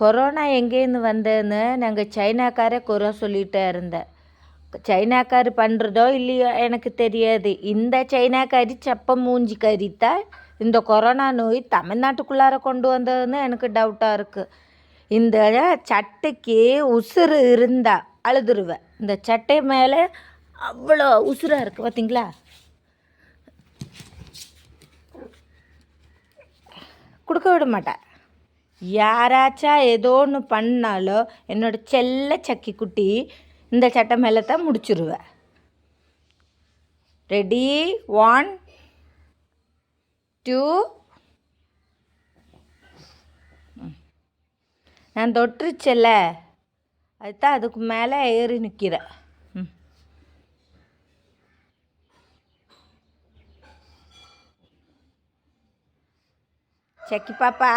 Corona எங்கேருந்து வந்ததுன்னு நாங்கள் சைனாக்காரே குறை சொல்லிகிட்டே இருந்தேன். சைனாக்கார் பண்ணுறதோ இல்லையோ எனக்கு தெரியாது. இந்த சைனாக்காரி சப்ப மூஞ்சி கறித்தான் இந்த கொரோனா நோய் தமிழ்நாட்டுக்குள்ளார கொண்டு வந்ததுன்னு எனக்கு டவுட்டாக இருக்குது. இந்த சட்டைக்கு உசுறு இருந்தால் அழுதுருவேன். இந்த சட்டை மேலே அவ்வளோ உசுராக இருக்குது பார்த்தீங்களா? கொடுக்க விட மாட்டேன். யாராச்சும் ஏதோ ஒன்று பண்ணாலும் என்னோடய செல்ல சக்கி குட்டி இந்த சட்டை மேலே தான் முடிச்சிருவேன். ரெடி 1 2 நான் தொட்டுருச்சல்ல, அதுதான் அதுக்கு மேலே ஏறி நிற்கிறேன். சக்கி பாப்பா